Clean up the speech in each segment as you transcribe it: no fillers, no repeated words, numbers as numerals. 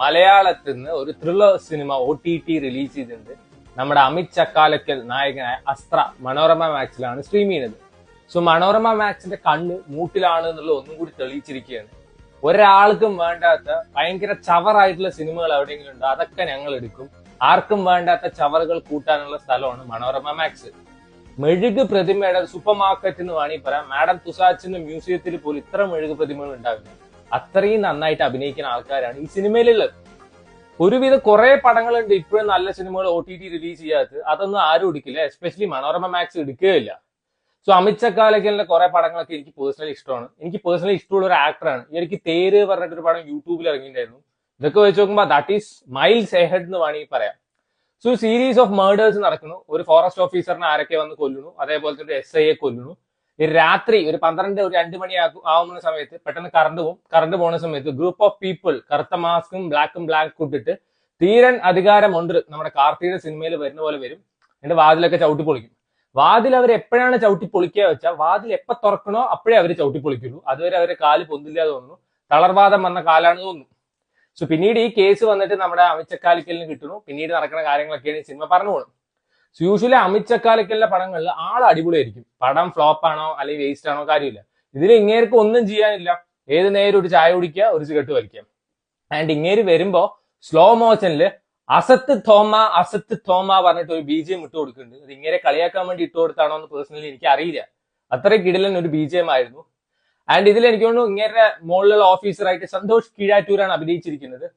മലയാളത്തിൽ നിന്ന് ഒരു ത്രില്ലർ സിനിമ OTT റിലീസ് ചെയ്തിട്ടുണ്ട്. നമ്മുടെ അമിത് ചക്കാലക്കൽ നായകനായ അസ്ത്ര മനോരമ മാക്സിലാണ് സ്ട്രീം ചെയ്യുന്നത്. സോ മനോരമ മാക്സിന്റെ കണ്ണ് മൂട്ടിലാണ് എന്നുള്ളത് ഒന്നും കൂടി തെളിയിച്ചിരിക്കുകയാണ്. ഒരാൾക്കും വേണ്ടാത്ത ഭയങ്കര ചവറായിട്ടുള്ള സിനിമകൾ എവിടെയെങ്കിലും ഉണ്ടോ അതൊക്കെ ഞങ്ങൾ എടുക്കും. ആർക്കും വേണ്ടാത്ത ചവറുകൾ കൂട്ടാനുള്ള സ്ഥലമാണ് മനോരമ മാക്സ്. മെഴുക് പ്രതിമയുടെ സൂപ്പർ മാർക്കറ്റ് എന്ന് വേണമെങ്കിൽ പറയാം. മാഡം തുസാച്ചിന്റെ മ്യൂസിയത്തിൽ പോലും ഇത്ര മെഴുക് പ്രതിമകൾ ഉണ്ടാവില്ല. അത്രയും നന്നായിട്ട് അഭിനയിക്കുന്ന ആൾക്കാരാണ് ഈ സിനിമയിലുള്ളത്. ഒരുവിധ കുറെ പടങ്ങളുണ്ട് ഇപ്പോഴും നല്ല സിനിമകൾ OTT റിലീസ് ചെയ്യാത്തത്. അതൊന്നും ആരും എടുക്കില്ല, എസ്പെഷ്യലി മനോരമ മാക്സ് എടുക്കുകയില്ല. സോ അമിത് ചക്കാലക്കലിന്റെ കുറെ പടങ്ങളൊക്കെ എനിക്ക് പേഴ്സണലി ഇഷ്ടമാണ്. എനിക്ക് പേഴ്സണലി ഇഷ്ടമുള്ള ഒരു ആക്ടറാണ്. ഈ ഇടയ്ക്ക് തേര് പറഞ്ഞിട്ടൊരു പടം യൂട്യൂബിൽ ഇറങ്ങിയിട്ടുണ്ടായിരുന്നു. ഇതൊക്കെ വെച്ച് നോക്കുമ്പോൾ ദാറ്റ് ഈസ് മൈൽസ് എഹെഡ് എന്ന് വേണമെങ്കിൽ പറയാം. സോ സീരീസ് ഓഫ് മേർഡേഴ്സ് നടക്കുന്നു. ഒരു ഫോറസ്റ്റ് ഓഫീസറിനെ ആരൊക്കെ വന്ന് കൊല്ലുന്നു, അതേപോലെ ഒരു SIയെ കൊല്ലുന്നു. രാത്രി ഒരു 2 മണി ആവുന്ന സമയത്ത് പെട്ടെന്ന് കറണ്ട് പോകുന്ന സമയത്ത് ഗ്രൂപ്പ് ഓഫ് പീപ്പിൾ കറുത്ത മാസ്കും ബ്ലാക്കും ഇട്ടിട്ട് തീരൻ അധികാരമുണ്ട് നമ്മുടെ കാർത്തിയുടെ സിനിമയിൽ വരുന്ന പോലെ വരും. എന്റെ വാതിലൊക്കെ ചവിട്ടി പൊളിക്കും. വാതിൽ അവർ എപ്പോഴാണ് ചവിട്ടി പൊളിക്കുക വെച്ചാൽ വാതിൽ എപ്പോൾ തുറക്കണോ അപ്പോഴേ അവർ ചവിട്ടി പൊളിക്കുള്ളൂ. അതുവരെ അവരെ കാല് പൊന്തില്ല തോന്നുന്നു. തളർവാദം വന്ന കാലാണ് തോന്നുന്നു. സോ പിന്നീട് ഈ കേസ് വന്നിട്ട് നമ്മുടെ അമിത് ചക്കാലക്കലിന് കിട്ടുന്നു. പിന്നീട് നടക്കുന്ന കാര്യങ്ങളൊക്കെയാണ് ഈ സിനിമ പറഞ്ഞു പോകുന്നത്. സോ യൂഷ്വലി അമിത് ചക്കാലക്കലിന്റെ പടങ്ങളിൽ ആൾ അടിപൊളിയായിരിക്കും. പടം ഫ്ലോപ്പ് ആണോ അല്ലെങ്കിൽ വേസ്റ്റ് ആണോ കാര്യമില്ല. ഇതിൽ ഇങ്ങേർക്ക് ഒന്നും ചെയ്യാനില്ല. ഏത് നേരം ഒരു ചായ കുടിക്കുക, ഒരു സിഗരറ്റ് വലിക്കുക. ആൻഡ് ഇങ്ങേര് വരുമ്പോ സ്ലോ മോഷനിൽ അസത്ത് തോമ പറഞ്ഞിട്ട് ഒരു BGM ഇട്ട് കൊടുക്കുന്നുണ്ട്. അത് ഇങ്ങനെ കളിയാക്കാൻ വേണ്ടി ഇട്ട് കൊടുത്താണോ എന്ന് പേഴ്സണലി എനിക്ക് അറിയില്ല. അത്രയും കിടിലൻ ഒരു BGM ആയിരുന്നു. ആൻഡ് ഇതിൽ എനിക്ക് തോന്നുന്നു ഇങ്ങനെ മുകളിലുള്ള ഓഫീസറായിട്ട് സന്തോഷ് കീഴാറ്റൂരാണ് അഭിനയിച്ചിരിക്കുന്നത്.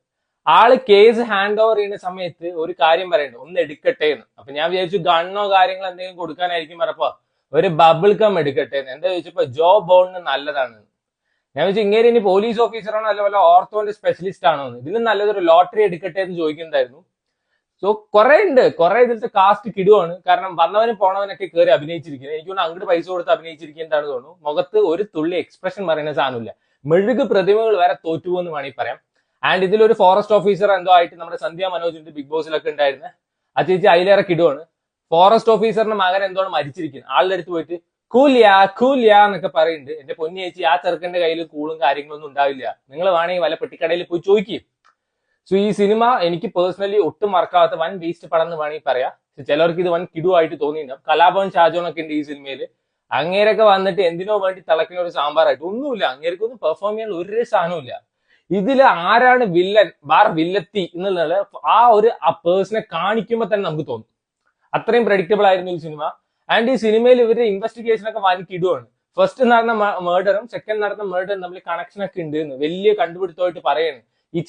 ആള് കേസ് ഹാൻഡ് ഓവർ ചെയ്യുന്ന സമയത്ത് ഒരു കാര്യം പറയണ്ട, ഒന്ന് എടുക്കട്ടെ എന്ന്. അപ്പൊ ഞാൻ വിചാരിച്ചു ഗണ്ണോ കാര്യങ്ങളോ എന്തെങ്കിലും കൊടുക്കാനായിരിക്കും പറഞ്ഞപ്പോ ഒരു ബബിൾ കം എടുക്കട്ടെ എന്ന്. എന്താ ചോദിച്ചപ്പോ ജോ ബോളിന് നല്ലതാണ്. ഞാൻ വെച്ചാൽ ഇങ്ങനെ ഇനി പോലീസ് ഓഫീസറാണോ അല്ല വല്ല ഓർത്തോന്റെ സ്പെഷ്യലിസ്റ്റ് ആണോ എന്ന്. ഇതിലും നല്ലതൊരു ലോട്ടറി എടുക്കട്ടെ എന്ന് ചോദിക്കുന്നുണ്ടായിരുന്നു. സോ കുറെ ഇതിലത്തെ കാസ്റ്റ് കിടുവാണ്. കാരണം വന്നവനും പോണവനൊക്കെ കയറി അഭിനയിച്ചിരിക്കുന്നത്. എനിക്ക് തോന്നുന്നു അങ്ങോട്ട് പൈസ കൊടുത്ത് അഭിനയിച്ചിരിക്കുന്നതാണ് തോന്നുന്നു. മുഖത്ത് ഒരു തുള്ളി എക്സ്പ്രഷൻ പറയുന്ന സാധനമില്ല. മെഴുക് പ്രതിമകൾ വരെ തോറ്റുപോകുന്നു വേണമെങ്കിൽ പറയാം. ആൻഡ് ഇതിലൊരു ഫോറസ്റ്റ് ഓഫീസർ എന്തോ ആയിട്ട് നമ്മുടെ സന്ധ്യ മനോജിന്റെ ബിഗ് ബോസിലൊക്കെ ഉണ്ടായിരുന്ന ആ ചേച്ചി അതിലേറെ കിടുവാണ്. ഫോറസ്റ്റ് ഓഫീസറിന്റെ മകൻ എന്തോണ് മരിച്ചിരിക്കുന്നത്. ആളുടെ അടുത്ത് പോയിട്ട് കൂല്യ എന്നൊക്കെ പറയുന്നുണ്ട്. എന്റെ പൊന്നി ചേച്ചി, ആ ചെറുക്കന്റെ കയ്യിൽ കൂളും കാര്യങ്ങളൊന്നും ഉണ്ടാവില്ല. നിങ്ങൾ വേണമെങ്കിൽ വല്ല പെട്ടിക്കടയിൽ പോയി ചോദിക്കും. സോ ഈ സിനിമ എനിക്ക് പേഴ്സണലി ഒട്ടും മറക്കാത്ത വൻ വേസ്റ്റ് പടം എന്ന് വേണമെങ്കിൽ പറയാം. ചിലർക്ക് ഇത് വൻ കിടുവായിട്ട് തോന്നിയിട്ടുണ്ടാവും. കലാഭവൻ ഷാജോണൊക്കെ ഉണ്ട് ഈ സിനിമയിൽ. അങ്ങേരൊക്കെ വന്നിട്ട് എന്തിനോ വേണ്ടി തിളക്കുന്ന ഒരു സാമ്പാറായിട്ട് ഒന്നുമില്ല. അങ്ങേർക്കൊന്നും പെർഫോം ചെയ്യാൻ ഒരു സാധനവും. ഇതില് ആരാണ് വില്ലൻ വില്ലത്തി എന്നുള്ളത് ആ പേഴ്സണെ കാണിക്കുമ്പോൾ തന്നെ നമുക്ക് തോന്നും. അത്രയും പ്രഡിക്റ്റബിൾ ആയിരുന്നു ഈ സിനിമ. ആൻഡ് ഈ സിനിമയിൽ ഇവരുടെ ഇൻവെസ്റ്റിഗേഷൻ ഒക്കെ വൻകിടുവാണ്. ഫസ്റ്റ് നടന്ന മേർഡറും സെക്കൻഡ് നടന്ന മേർഡറും തമ്മിൽ കണക്ഷൻ ഒക്കെ ഉണ്ട് എന്ന് വലിയ കണ്ടുപിടുത്തമായിട്ട് പറയാണ്. ഈ